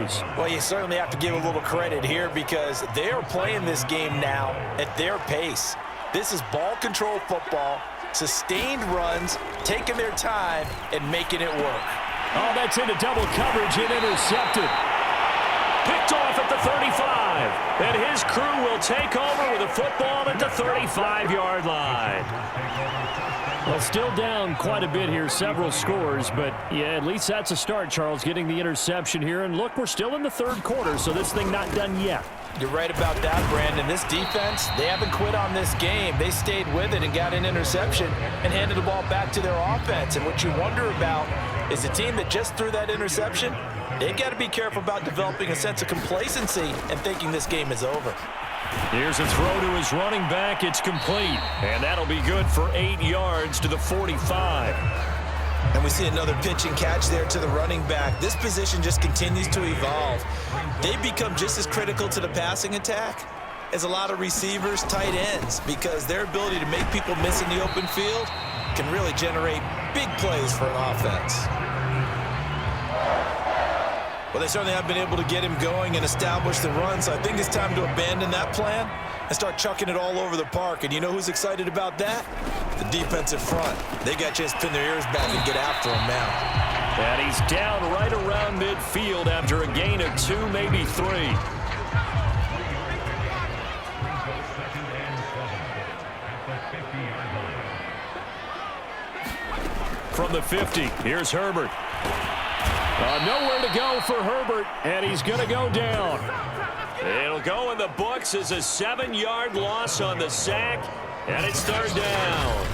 Well, you certainly have to give a little credit here because they are playing this game now at their pace. This is ball control football, sustained runs, taking their time, and making it work. Oh, that's into double coverage and intercepted. Picked off at the 35. And his crew will take over with a football at the 35-yard line. Well, still down quite a bit here, several scores, but yeah, at least that's a start, Charles, getting the interception here. And look, we're still in the third quarter, so this thing not done yet. You're right about that, Brandon. This defense, they haven't quit on this game. They stayed with it and got an interception and handed the ball back to their offense. And what you wonder about is the team that just threw that interception, they've got to be careful about developing a sense of complacency and thinking this game is over. Here's a throw to his running back. It's complete. And that'll be good for 8 yards to the 45. And we see another pitch and catch there to the running back. This position just continues to evolve. They've become just as critical to the passing attack as a lot of receivers, tight ends, because their ability to make people miss in the open field can really generate big plays for an offense. Well, they certainly have been able to get him going and establish the run, so I think it's time to abandon that plan and start chucking it all over the park. And you know who's excited about that? The defensive front. They got a chance to pin their ears back and get after him now. And he's down right around midfield after a gain of 2, maybe 3. From the 50, here's Herbert. Nowhere to go for Herbert, and he's going to go down. It'll go in the books as a 7-yard loss on the sack, and it's third down.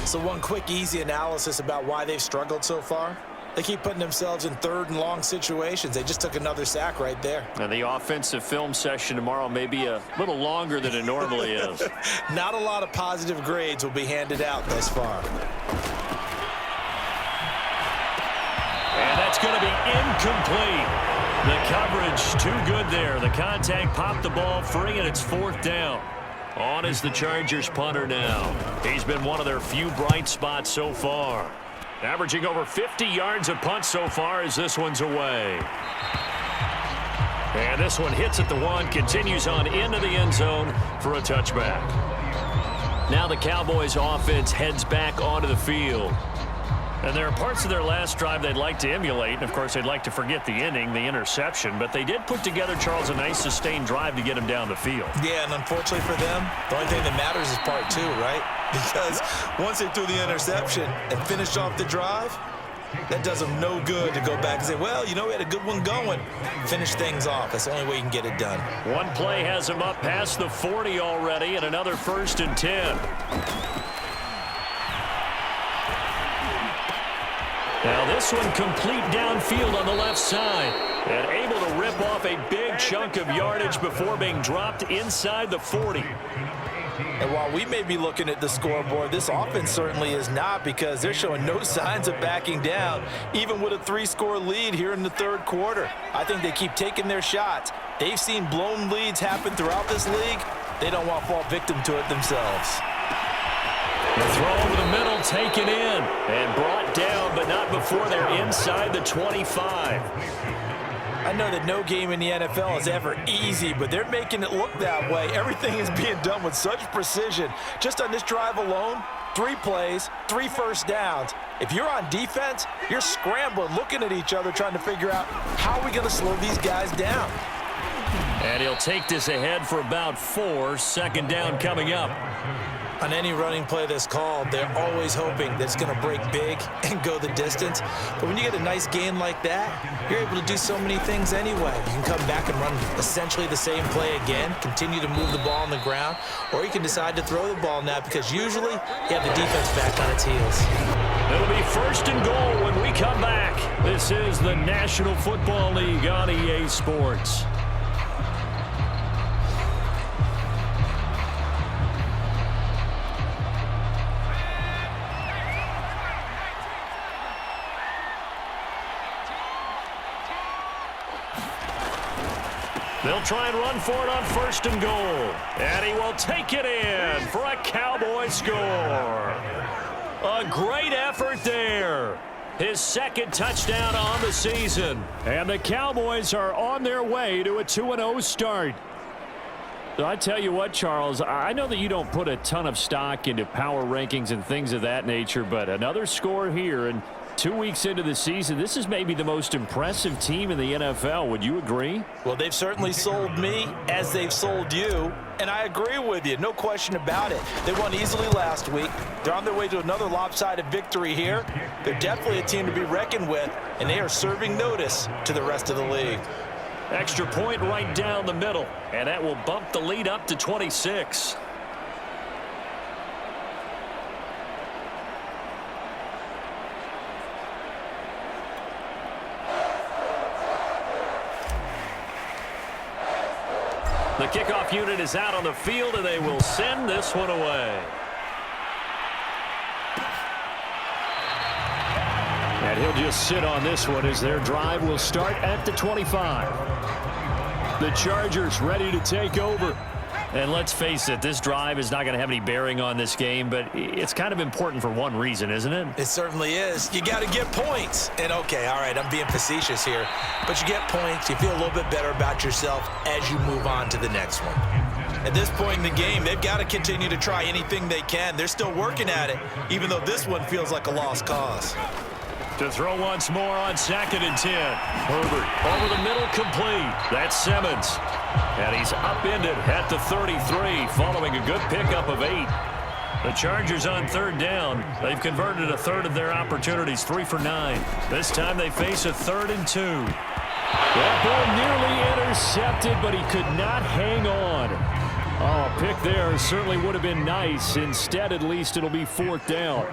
So one quick, easy analysis about why they've struggled so far. They keep putting themselves in third and long situations. They just took another sack right there. And the offensive film session tomorrow may be a little longer than it normally is. Not a lot of positive grades will be handed out thus far. And that's going to be incomplete. The coverage too good there. The contact popped the ball free, and it's fourth down. On is the Chargers punter now. He's been one of their few bright spots so far. Averaging over 50 yards a punt so far as this one's away. And this one hits at the 1, continues on into the end zone for a touchback. Now the Cowboys offense heads back onto the field. And there are parts of their last drive they'd like to emulate. And, of course, they'd like to forget the inning, the interception. But they did put together, Charles, a nice sustained drive to get him down the field. Yeah, and unfortunately for them, the only thing that matters is part 2, right? Because once they threw the interception and finished off the drive, that does them no good to go back and say, well, you know, we had a good one going. Finish things off. That's the only way you can get it done. One play has him up past the 40 already, and another 1st and 10. Now this one complete downfield on the left side. And able to rip off a big chunk of yardage before being dropped inside the 40. And while we may be looking at the scoreboard, this offense certainly is not, because they're showing no signs of backing down, even with a 3-score lead here in the third quarter. I think they keep taking their shots. They've seen blown leads happen throughout this league. They don't want to fall victim to it themselves. The throw over the middle, taken in, and brought down, but not before they're inside the 25. I know that no game in the NFL is ever easy, but they're making it look that way. Everything is being done with such precision. Just on this drive alone, 3 plays, 3 first downs. If you're on defense, you're scrambling, looking at each other, trying to figure out how are we going to slow these guys down. And he'll take this ahead for about 4. Second down coming up. On any running play that's called, they're always hoping that it's going to break big and go the distance. But when you get a nice gain like that, you're able to do so many things anyway. You can come back and run essentially the same play again, continue to move the ball on the ground, or you can decide to throw the ball now, because usually you have the defense back on its heels. It'll be 1st and goal when we come back. This is the National Football League on EA Sports. They'll try and run for it on 1st and goal. And he will take it in for a Cowboy score. A great effort there. his second touchdown on the season. And the Cowboys are on their way to a 2-0 start. So I tell you what, Charles, I know that you don't put a ton of stock into power rankings and things of that nature, but another score here, and 2 weeks into the season, this is maybe the most impressive team in the NFL. Would you agree? Well, they've certainly sold me as they've sold you, and I agree with you. No question about it. They won easily last week. They're on their way to another lopsided victory here. They're definitely a team to be reckoned with, and they are serving notice to the rest of the league. Extra point right down the middle, and that will bump the lead up to 26. The kickoff unit is out on the field, and they will send this one away. And he'll just sit on this one as their drive will start at the 25. The Chargers ready to take over. And let's face it, this drive is not going to have any bearing on this game, but it's kind of important for one reason, isn't it? It certainly is. You got to get points. And, okay, all right, I'm being facetious here. But you get points, you feel a little bit better about yourself as you move on to the next one. At this point in the game, they've got to continue to try anything they can. They're still working at it, even though this one feels like a lost cause. To throw once more on 2nd and 10. Herbert over the middle, complete. That's Simmons. And he's upended at the 33 following a good pickup of 8. The Chargers on 3rd down. They've converted a third of their opportunities, 3 for 9. This time they face a 3rd and 2. That ball nearly intercepted, but he could not hang on. Oh, a pick there certainly would have been nice. Instead, at least it'll be 4th down.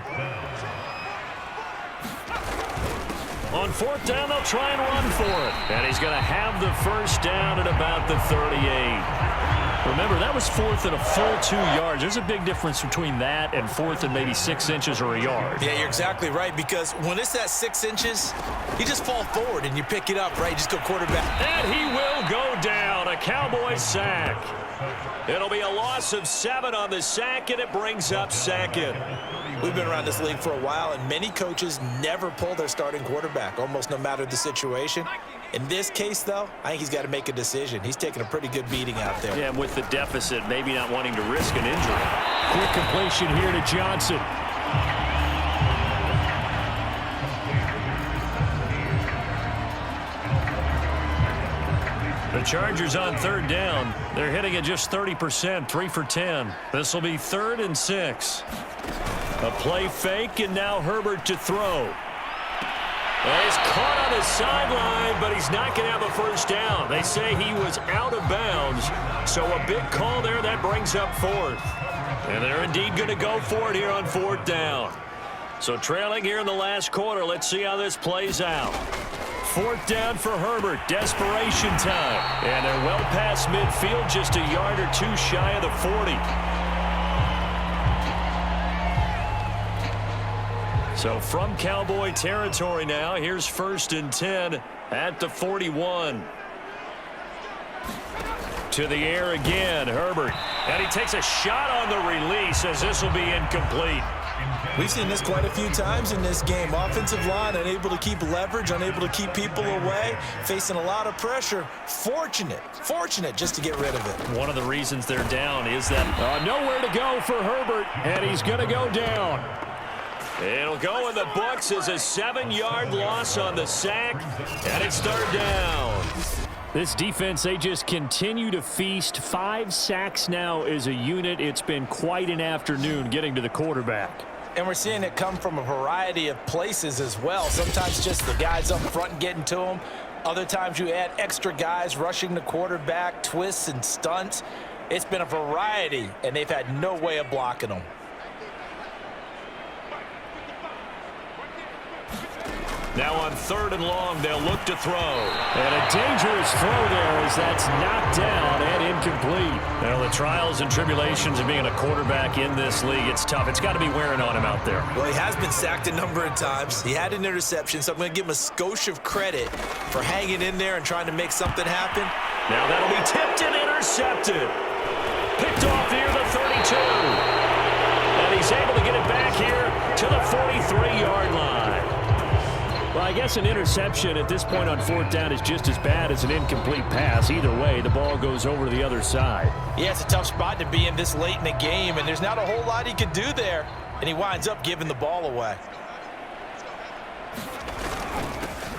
On 4th down, they'll try and run for it. And he's going to have the first down at about the 38. Remember, that was 4th and a full 2 yards. There's a big difference between that and 4th and maybe 6 inches or a yard. Yeah, you're exactly right, because when it's that 6 inches, you just fall forward and you pick it up, right? You just go quarterback. And he will go down. A Cowboys sack. It'll be a loss of 7 on the sack, and it brings up 2nd. We've been around this league for a while, and many coaches never pull their starting quarterback, almost no matter the situation. In this case, though, I think he's got to make a decision. He's taking a pretty good beating out there. Yeah, and with the deficit, maybe not wanting to risk an injury. Quick completion here to Johnson. The Chargers on 3rd down. They're hitting at just 30%, 3 for 10. This will be 3rd and 6. A play fake, and now Herbert to throw. And he's caught on the sideline, but he's not going to have a first down. They say he was out of bounds, so a big call there. That brings up 4th. And they're indeed going to go for it here on 4th down. So trailing here in the last quarter, let's see how this plays out. 4th down for Herbert. Desperation time. And they're well past midfield, just a yard or 2 shy of the 40. So from Cowboy territory now, here's 1st and 10 at the 41. To the air again, Herbert. And he takes a shot on the release as this will be incomplete. We've seen this quite a few times in this game. Offensive line unable to keep leverage, unable to keep people away, facing a lot of pressure. Fortunate just to get rid of it. One of the reasons they're down is that nowhere to go for Herbert, and he's going to go down. It'll go in the books as a 7-yard loss on the sack, and it's 3rd down. This defense, they just continue to feast. 5 sacks now as a unit. It's been quite an afternoon getting to the quarterback. And we're seeing it come from a variety of places as well. Sometimes just the guys up front and getting to them. Other times you add extra guys rushing the quarterback, twists and stunts. It's been a variety, and they've had no way of blocking them. Now on 3rd and long, they'll look to throw. And a dangerous throw there as that's knocked down and incomplete. Well, the trials and tribulations of being a quarterback in this league, it's tough. It's got to be wearing on him out there. Well, he has been sacked a number of times. He had an interception, so I'm going to give him a skosh of credit for hanging in there and trying to make something happen. Now that'll be tipped and intercepted. Picked off near the 32. And he's able to get it back here to the 43-yard line. Well, I guess an interception at this point on fourth down is just as bad as an incomplete pass. Either way, the ball goes over to the other side. Yeah, it's a tough spot to be in this late in the game, and there's not a whole lot he could do there. And he winds up giving the ball away.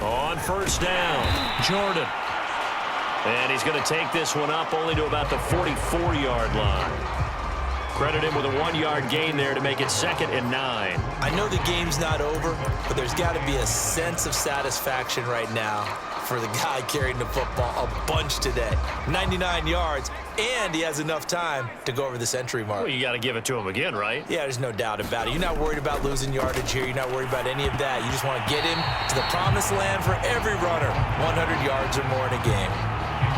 On first down, Jordan. And he's going to take this one up only to about the 44-yard line. Credit him with a 1-yard gain there to make it 2nd and 9. I know the game's not over, but there's got to be a sense of satisfaction right now for the guy carrying the football a bunch today. 99 yards, and he has enough time to go over the century mark. Well, you got to give it to him again, right? Yeah, there's no doubt about it. You're not worried about losing yardage here. You're not worried about any of that. You just want to get him to the promised land for every runner, 100 yards or more in a game.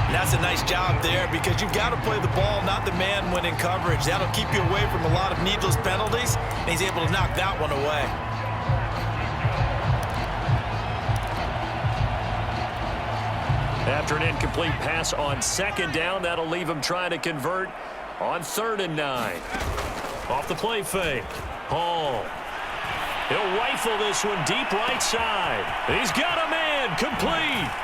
And that's a nice job there because you've got to play the ball, not the man when in coverage. That'll keep you away from a lot of needless penalties, and he's able to knock that one away. After an incomplete pass on 2nd down, that'll leave him trying to convert on 3rd and 9. Off the play fake. Hall. He'll rifle this one deep right side. He's got a man. Complete.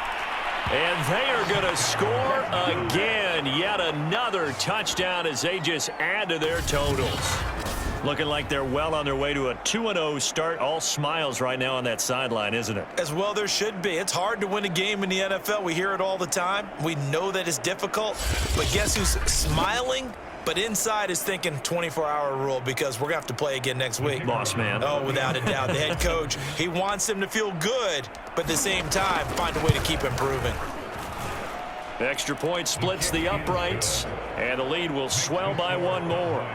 And they are going to score again. Yet another touchdown as they just add to their totals. Looking like they're well on their way to a 2-0 start. All smiles right now on that sideline, isn't it? As well there should be. It's hard to win a game in the NFL. We hear it all the time. We know that it's difficult. But guess who's smiling? But inside is thinking 24-hour rule because we're going to have to play again next week. Boss man. Oh, without a doubt. The head coach, he wants them to feel good, but at the same time, find a way to keep improving. Extra point splits the uprights, and the lead will swell by 1 more.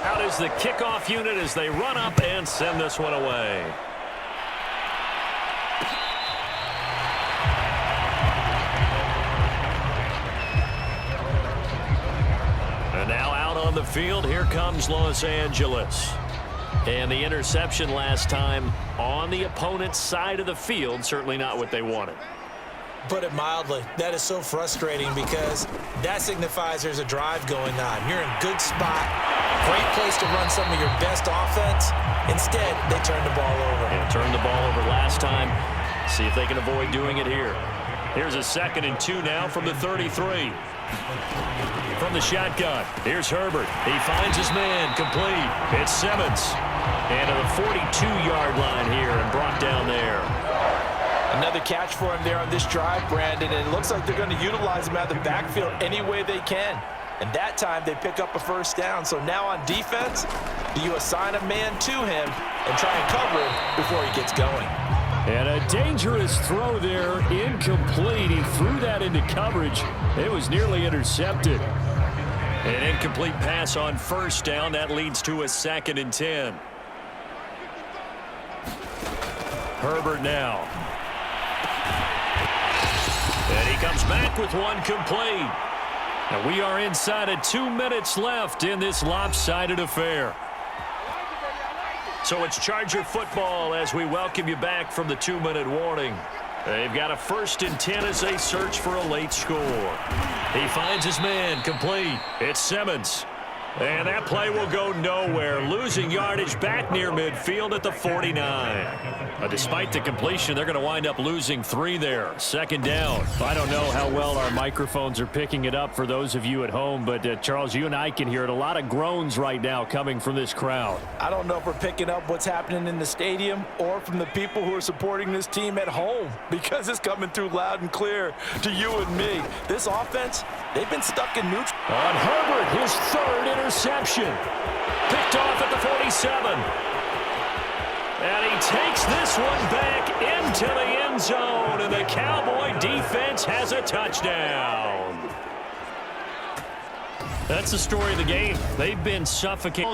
Out is the kickoff unit as they run up and send this one away. And now out on the field, here comes Los Angeles. And the interception last time on the opponent's side of the field, certainly not what they wanted. Put it mildly, that is so frustrating because that signifies there's a drive going on. You're in good spot, great place to run some of your best offense. Instead, they turn the ball over. And turned the ball over last time. See if they can avoid doing it here. Here's a 2nd and 2 now from the 33. From the shotgun, here's Herbert. He finds his man, complete. It's Simmons. And to the 42-yard line here and brought down there. Another catch for him there on this drive, Brandon, and it looks like they're going to utilize him out of the backfield any way they can. And that time they pick up a first down. So now on defense, do you assign a man to him and try and cover him before he gets going? And a dangerous throw there, incomplete. He threw that into coverage. It was nearly intercepted. An incomplete pass on first down. That leads to a 2nd and 10. Herbert now. And he comes back with one complete. And we are inside of 2 minutes left in this lopsided affair. So it's Charger football as we welcome you back from the 2-minute warning. They've got a 1st and 10 as they search for a late score. He finds his man, complete. It's Simmons. And that play will go nowhere. Losing yardage back near midfield at the 49. Despite the completion, they're going to wind up losing 3 there. 2nd down. I don't know how well our microphones are picking it up for those of you at home, but Charles, you and I can hear it. A lot of groans right now coming from this crowd. I don't know if we're picking up what's happening in the stadium or from the people who are supporting this team at home because it's coming through loud and clear to you and me. This offense, they've been stuck in neutral. On Herbert, his 3rd interception. Picked off at the 47. And he takes this one back into the end zone, and the Cowboy defense has a touchdown. That's the story of the game. They've been suffocating.